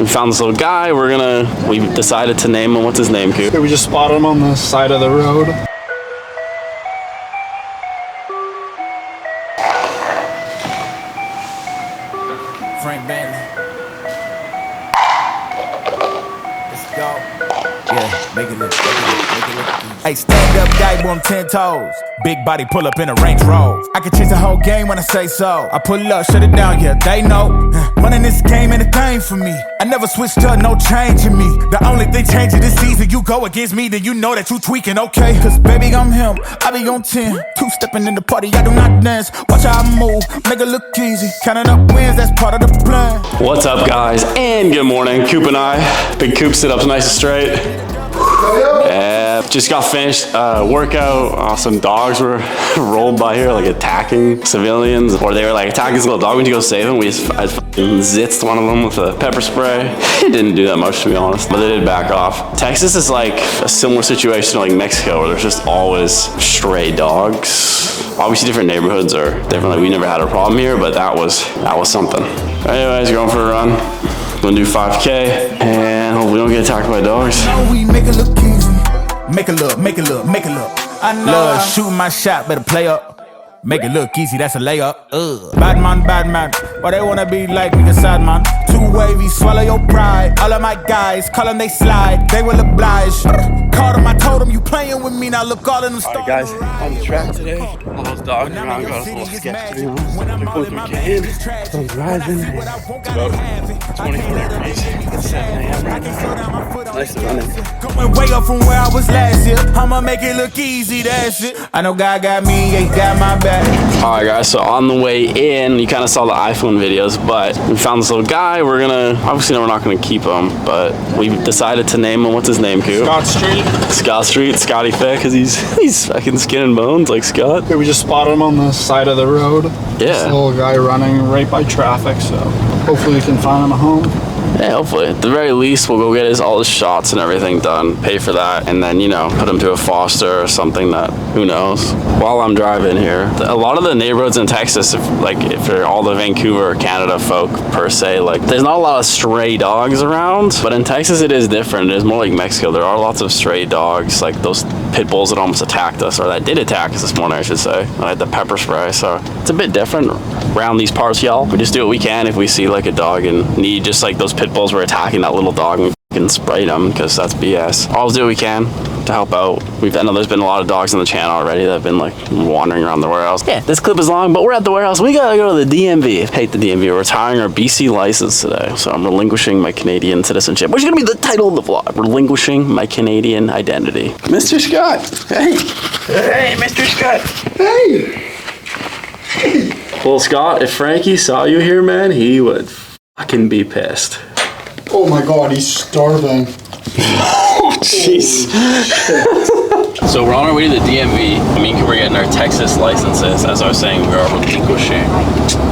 we found this little guy. We decided to name him. What's his name, Coop? We just spotted him on the side of the road. Frank Bailey. Let's go. Yeah, make it look. Hey, stand up, guy, on 10 toes. Big body pull up in a Range Rover. I can change the whole game when I say so. I pull up, shut it down, yeah, they know. Running this game ain't a thing for me. I never switched up, no change in me. The only thing changing this season, you go against me, then you know that you tweaking, okay? Cause baby, I'm him, I be on 10. Two-stepping in the party, I do not dance. Watch how I move, make it look easy. Counting up wins, that's part of the plan. What's up, guys, and good morning. Coop and I, big Coop sit ups nice and straight. Just got finished workout. Some dogs were rolled by here, like attacking civilians, or they were like attacking this little dog. We went to go save him. I fucking zitzed one of them with a pepper spray. It didn't do that much, to be honest, but they did back off. Texas is like a similar situation to like Mexico, where there's just always stray dogs. Obviously, different neighborhoods are different. Like, we never had a problem here, but that was something. Anyways, going for a run. Gonna do 5K, and hopefully we don't get attacked by dogs. We make it look easy. Make it look. I know. Love shooting my shot, better play up. Make it look easy, that's a layup. Bad man. Why they wanna be like me, a sad man? Too wavy, swallow your pride. All of my guys, call them, they slide. They will oblige. Called them, I told them, you playing with me. Now look, all of them start. Alright, guys, on the track today. All those dogs around got us a little sketched, to be honest. They're both my kids. Sun's rising. It's about 24 degrees. 7 a.m. right now. Nice to run it. Going way up from where I was last year. I'ma make it look easy, that's it. I know God got me, he got my back. Alright, guys, so on the way in, you kind of saw the iPhone videos, but we found this little guy. We're not gonna keep him, but we decided to name him. What's his name, Coop? Scott Street, Scotty Fick, because he's fucking skin and bones like Scott. We just spotted him on the side of the road. Yeah. This little guy running right by traffic, so hopefully we can find him a home. Yeah, hopefully. At the very least, we'll go get all his shots and everything done, pay for that, and then, put him to a foster or something that, who knows. While I'm driving here, a lot of the neighborhoods in Texas, if they're all the Vancouver or Canada folk per se, like, there's not a lot of stray dogs around, but in Texas it is different. It is more like Mexico. There are lots of stray dogs, like those pit bulls that almost attacked us, or that did attack us this morning, I should say. I had the pepper spray, so it's a bit different around these parts, y'all. We just do what we can if we see like a dog in need, just like those pit bulls were attacking that little dog, and we fucking sprayed them, because that's BS. Always do what we can to help out. I know there's been a lot of dogs on the channel already that have been like wandering around the warehouse. Yeah, this clip is long, but we're at the warehouse. We gotta go to the DMV. Hate the DMV. We're retiring our BC license today, so I'm relinquishing my Canadian citizenship, which is gonna be the title of the vlog. Relinquishing my Canadian identity. Mr. Scott. Hey. Hey, Mr. Scott. Hey. Well, Scott, if Frankie saw you here, man, he would fucking be pissed. Oh my god, he's starving. Oh, jeez. So we're on our way to the DMV. We're getting our Texas licenses. As I was saying, we are relinquishing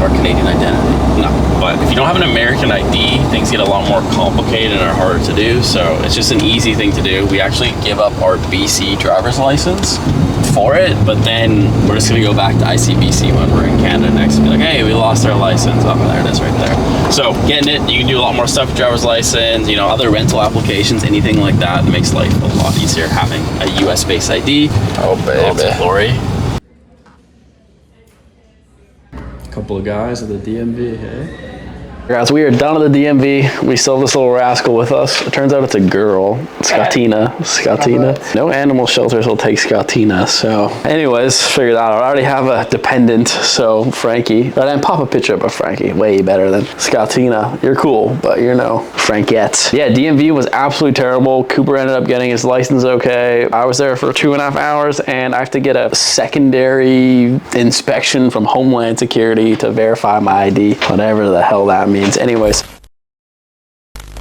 our Canadian identity. No, but if you don't have an American ID, things get a lot more complicated and are harder to do. So it's just an easy thing to do. We actually give up our BC driver's license for it, but then we're just gonna go back to ICBC when we're in Canada next and be like, hey, we lost our license. Oh, there it is right there. So getting it, you can do a lot more stuff with driver's license, other rental applications, anything like that. It makes life a lot easier having a US-based ID. Oh, baby. Glory. Couple of guys at the DMV, hey? Guys, we are done at the DMV. We still have this little rascal with us. It turns out it's a girl, Scottina. No animal shelters will take Scottina. So anyways, figured that out. I already have a dependent, so Frankie. I didn't pop a picture up of Frankie. Way better than Scottina. You're cool, but you're no Frankette. Yeah, DMV was absolutely terrible. Cooper ended up getting his license okay. I was there for 2.5 hours, and I have to get a secondary inspection from Homeland Security to verify my ID, whatever the hell that means. Anyways.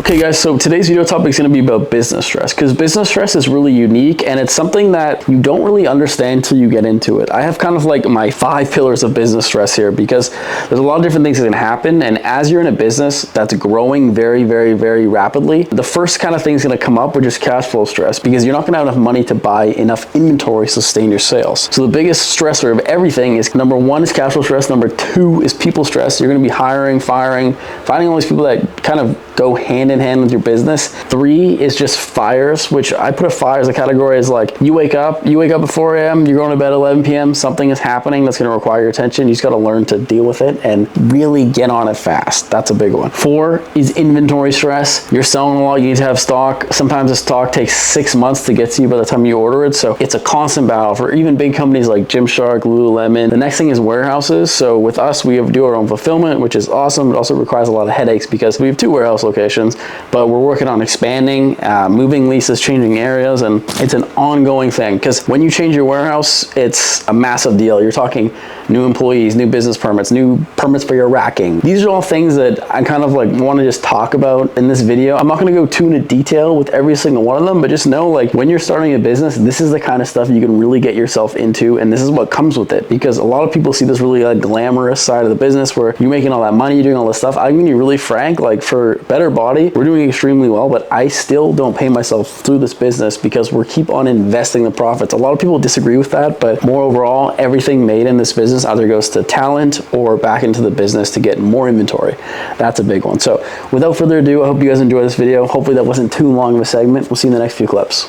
Okay guys, so today's video topic is going to be about business stress, because business stress is really unique and it's something that you don't really understand until you get into it. I have kind of like my 5 pillars of business stress here, because there's a lot of different things that can happen, and as you're in a business that's growing very, very, very rapidly, the first kind of thing is going to come up, which is cash flow stress, because you're not going to have enough money to buy enough inventory to sustain your sales. So the biggest stressor of everything is, number 1 is cash flow stress, number 2 is people stress. You're going to be hiring, firing, finding all these people that kind of go hand in hand with your business. 3 is just fires, which I put a fire as a category as like, you wake up at 4 a.m., you're going to bed at 11 p.m., something is happening that's going to require your attention. You just got to learn to deal with it and really get on it fast. That's a big one. 4 is inventory stress. You're selling a lot, you need to have stock. Sometimes the stock takes 6 months to get to you by the time you order it. So it's a constant battle for even big companies like Gymshark, Lululemon. The next thing is warehouses. So with us, we do our own fulfillment, which is awesome. It also requires a lot of headaches because we have 2 warehouse locations, but we're working on expanding, moving leases, changing areas, and it's an ongoing thing because when you change your warehouse, it's a massive deal. You're talking new employees, new business permits, new permits for your racking. These are all things that I kind of like want to just talk about in this video. I'm not going to go too into detail with every single one of them, but just know like when you're starting a business, this is the kind of stuff you can really get yourself into, and this is what comes with it, because a lot of people see this really like glamorous side of the business where you're making all that money, you're doing all this stuff. I'm going to be really frank, like for Better Body, we're doing extremely well, but I still don't pay myself through this business because we keep on investing the profits. A lot of people disagree with that, but more overall, everything made in this business either goes to talent or back into the business to get more inventory. That's a big one. So without further ado, I hope you guys enjoyed this video. Hopefully that wasn't too long of a segment. We'll see you in the next few clips.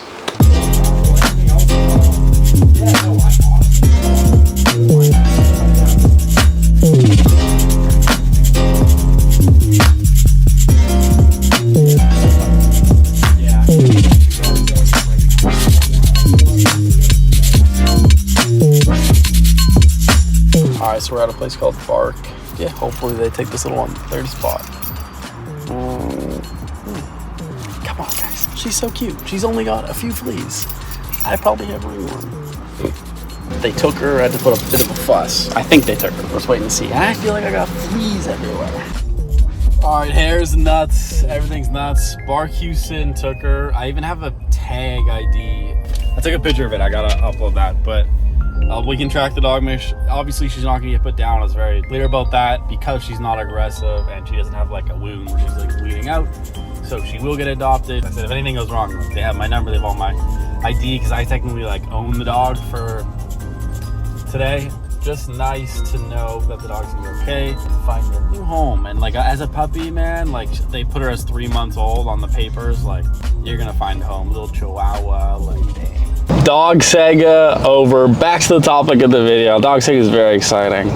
Alright, so we're at a place called Bark. Yeah, hopefully they take this little one third spot. Come on, guys. She's so cute. She's only got a few fleas. I probably have one. They took her. I had to put a bit of a fuss. I think they took her. We're just waiting to see. I feel like I got fleas everywhere. Alright, hair's nuts. Everything's nuts. Bark Houston took her. I even have a tag ID. I took a picture of it. I gotta upload that, but we can track the dog. Obviously, she's not gonna get put down. I was very clear about that because she's not aggressive and she doesn't have like a wound where she's like bleeding out. So she will get adopted. I said if anything goes wrong, they have my number, they have all my ID because I technically like own the dog for today. Just nice to know that the dog's gonna be okay. Find a new home, and like as a puppy, man, like they put her as 3 months old on the papers. Like you're gonna find a home, little Chihuahua, like dang. Dog Sega over. Back to the topic of the video. Dog Sega is very exciting,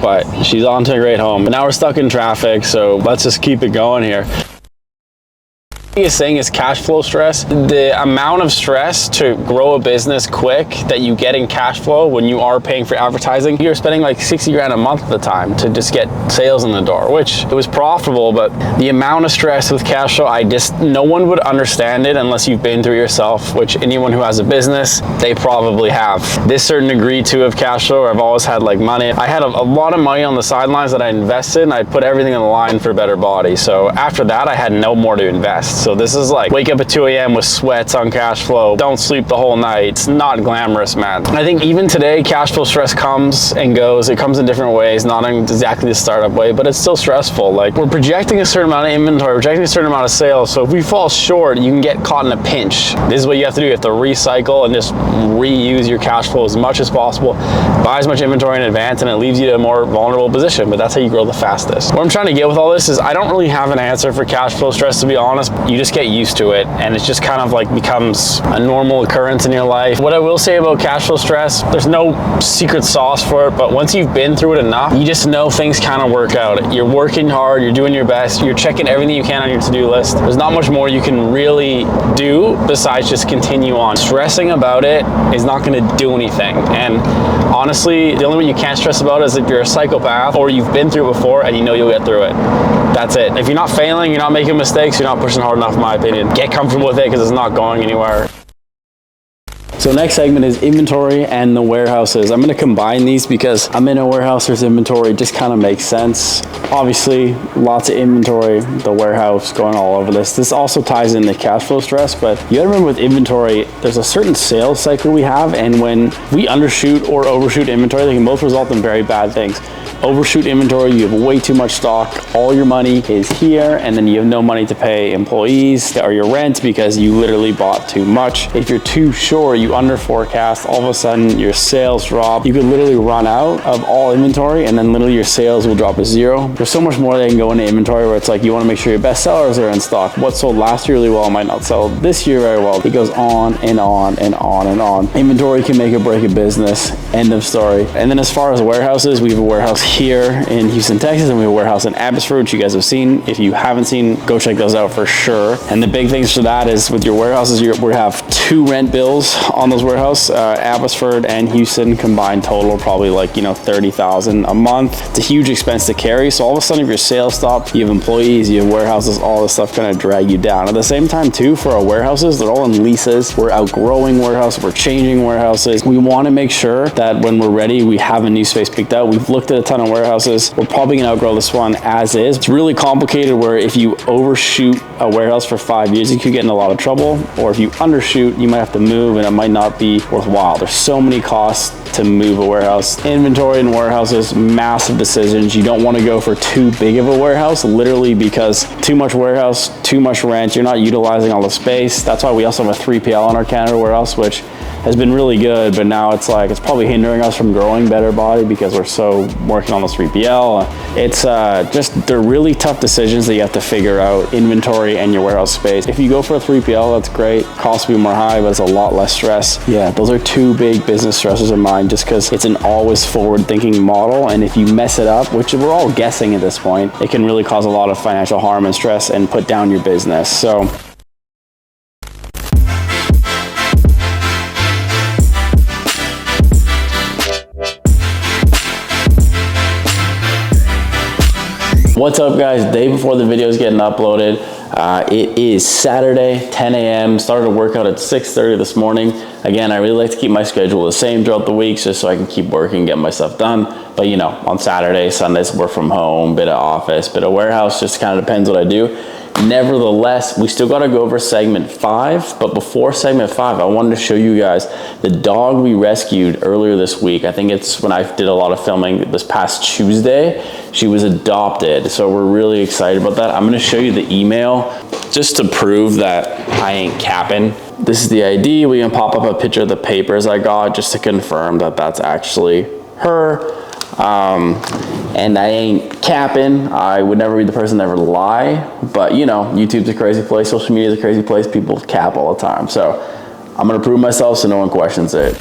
but she's on to a great home. But now we're stuck in traffic, so let's just keep it going here. Biggest thing is cash flow stress. The amount of stress to grow a business quick that you get in cash flow when you are paying for advertising, you're spending like 60 grand a month at the time to just get sales in the door, which it was profitable, but the amount of stress with cash flow, no one would understand it unless you've been through it yourself, which anyone who has a business, they probably have. This certain degree too of cash flow, I've always had like money. I had a lot of money on the sidelines that I invested, and I put everything on the line for Better Body. So after that, I had no more to invest. So this is like wake up at 2 a.m. with sweats on cash flow, don't sleep the whole night. It's not glamorous, man. I think even today, cash flow stress comes and goes. It comes in different ways, not in exactly the startup way, but it's still stressful. Like we're projecting a certain amount of inventory, projecting a certain amount of sales. So if we fall short, you can get caught in a pinch. This is what you have to do. You have to recycle and just reuse your cash flow as much as possible. Buy as much inventory in advance, and it leaves you in a more vulnerable position, but that's how you grow the fastest. What I'm trying to get with all this is I don't really have an answer for cash flow stress, to be honest. You just get used to it, and it's just kind of like becomes a normal occurrence in your life. What I will say about cash flow stress, there's no secret sauce for it, but once you've been through it enough, you just know things kind of work out. You're working hard, you're doing your best, you're checking everything you can on your to-do list. There's not much more you can really do besides just continue on. Stressing about it is not going to do anything, and honestly, the only way you can't stress about it is if you're a psychopath or you've been through it before and you know you'll get through it. That's it. If you're not failing, you're not making mistakes, you're not pushing hard enough, in my opinion. Get comfortable with it because it's not going anywhere. So next segment is inventory and the warehouses. I'm going to combine these because I'm in a warehouse, there's inventory, it just kind of makes sense. Obviously, lots of inventory, the warehouse going all over this. This also ties in the cash flow stress, but you gotta remember with inventory, there's a certain sales cycle we have, and when we undershoot or overshoot inventory, they can both result in very bad things. overshoot inventory, you have way too much stock, all your money is here, and then you have no money to pay employees or your rent because you literally bought too much. If you're too short, you under forecast, all of a sudden your sales drop. You could literally run out of all inventory and then literally your sales will drop to zero. There's so much more that can go into inventory where it's like you want to make sure your best sellers are in stock. What sold last year really well might not sell this year very well. It goes on and on and on and on. Inventory can make or break a business. End of story. And then as far as warehouses, we have a warehouse here in Houston, Texas, and we have a warehouse in Abbotsford, which you guys have seen. If you haven't seen, go check those out for sure. And the big things for that is with your warehouses, we have 2 rent bills on those warehouses, Abbotsford and Houston combined total probably like, you know, $30,000 a month. It's a huge expense to carry. So all of a sudden if your sales stop, you have employees, you have warehouses, all this stuff kind of drag you down. At the same time too, for our warehouses, they're all in leases. We're outgrowing warehouses, we're changing warehouses. We want to make sure that when we're ready, we have a new space picked out. We've looked at a ton of warehouses. We're probably gonna outgrow this one as is. It's really complicated where if you overshoot a warehouse for 5 years, you could get in a lot of trouble. Or if you undershoot, you might have to move and it might not be worthwhile. There's so many costs to move a warehouse. Inventory in warehouses, massive decisions. You don't want to go for too big of a warehouse, literally because too much warehouse, too much rent, you're not utilizing all the space. That's why we also have a 3PL in our Canada warehouse, which has been really good, but now it's like, it's probably hindering us from growing Better Body because we're so working on this 3PL. It's just, they're really tough decisions that you have to figure out, inventory and your warehouse space. If you go for a 3PL, that's great. Costs will be more high, but it's a lot less stress. Yeah, those are 2 big business stresses of mine just because it's an always forward thinking model. And if you mess it up, which we're all guessing at this point, it can really cause a lot of financial harm and stress and put down your business. So what's up guys, day before the video is getting uploaded. It is Saturday, 10 a.m. Started a workout at 6:30 this morning. Again, I really like to keep my schedule the same throughout the weeks just so I can keep working, get my stuff done. But you know, on Saturdays, Sundays, work from home, bit of office, bit of warehouse, just kind of depends what I do. Nevertheless, we still got to go over segment 5, but before segment 5, I wanted to show you guys the dog we rescued earlier this week. I think it's when I did a lot of filming this past Tuesday. She was adopted, so we're really excited about that. I'm going to show you the email just to prove that I ain't capping. This is the ID. We can pop up a picture of the papers I got just to confirm that that's actually her. And I ain't capping. I would never be the person to ever lie, but you know, YouTube's a crazy place, social media is a crazy place, people cap all the time. So I'm gonna prove myself so no one questions it.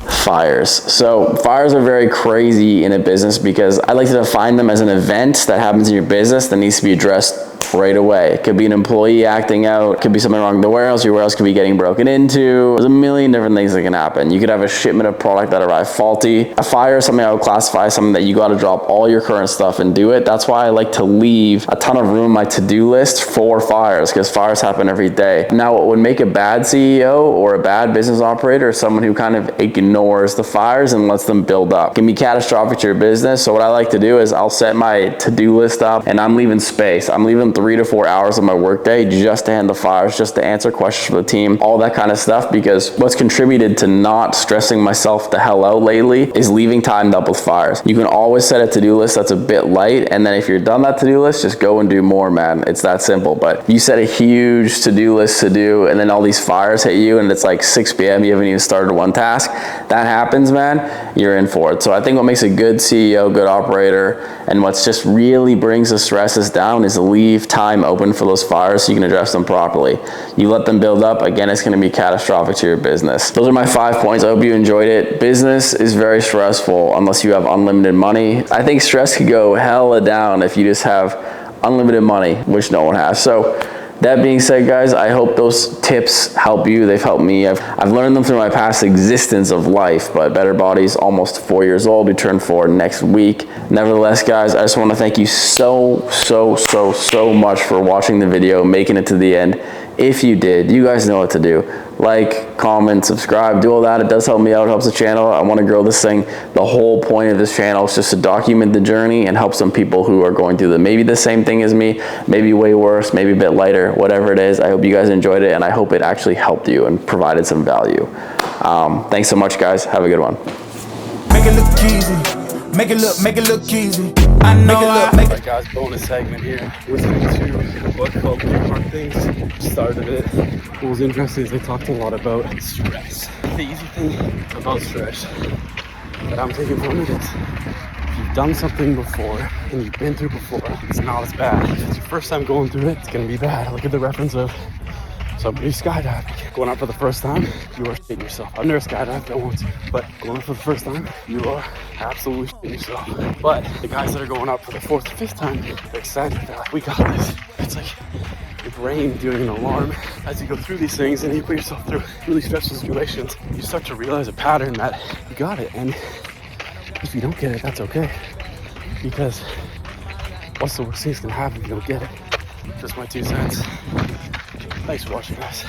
Fires. So fires are very crazy in a business because I like to define them as an event that happens in your business that needs to be addressed right away. It could be an employee acting out, it could be something wrong in the warehouse, your warehouse could be getting broken into. There's a million different things that can happen. You could have a shipment of product that arrived faulty. A fire is something I would classify as something that you got to drop all your current stuff and do it. That's why I like to leave a ton of room in my to-do list for fires, because fires happen every day. Now, what would make a bad CEO or a bad business operator is someone who kind of ignores the fires and lets them build up. It can be catastrophic to your business. So what I like to do is I'll set my to-do list up and I'm leaving space. I'm leaving 3 to 4 hours of my workday just to handle fires, just to answer questions for the team, all that kind of stuff, because what's contributed to not stressing myself the hell out lately is leaving timed up with fires. You can always set a to-do list that's a bit light, and then if you're done that to-do list, just go and do more, man. It's that simple. But if you set a huge to-do list to do, and then all these fires hit you, and it's like 6 p.m., you haven't even started one task, that happens, man, you're in for it. So I think what makes a good CEO, good operator, and what's just really brings the stresses down is leave time open for those fires so you can address them properly. You let them build up, again, it's going to be catastrophic to your business. Those are my 5 points. I hope you enjoyed it. Business is very stressful unless you have unlimited money. I think stress could go hella down if you just have unlimited money, which no one has. So that being said, guys, I hope those tips help you. They've helped me. I've learned them through my past existence of life, but Better Body's almost 4 years old. We turn 4 next week. Nevertheless, guys, I just want to thank you so much for watching the video, making it to the end. If you did, you guys know what to do. Like, comment, subscribe, do all that. It does help me out, it helps the channel. I want to grow this thing. The whole point of this channel is just to document the journey and help some people who are going through maybe the same thing as me, maybe way worse, maybe a bit lighter, whatever it is. I hope you guys enjoyed it, and I hope it actually helped you and provided some value. Thanks so much, guys. Have a good one. Make it look easy. make it look easy. I know Alright guys, bonus segment here. Listening to a book called Big Hard Things. Started it. What was interesting is they talked a lot about stress. The easy thing about stress that I'm taking from it is if you've done something before and you've been through before, it's not as bad. If it's your first time going through it, it's gonna be bad. Look at the reference of somebody skydiving. Going out for the first time, you are shitting yourself. I've never skydived once, but going out for the first time, you are absolutely shitting yourself. But the guys that are going out for the 4th or 5th time, they're excited. They're like, we got this. It's like your brain doing an alarm. As you go through these things and you put yourself through really stressful situations, you start to realize a pattern that you got it. And if you don't get it, that's okay. Because what's the worst thing that's gonna happen if you don't get it? Just my 2 cents. Thanks for watching, guys.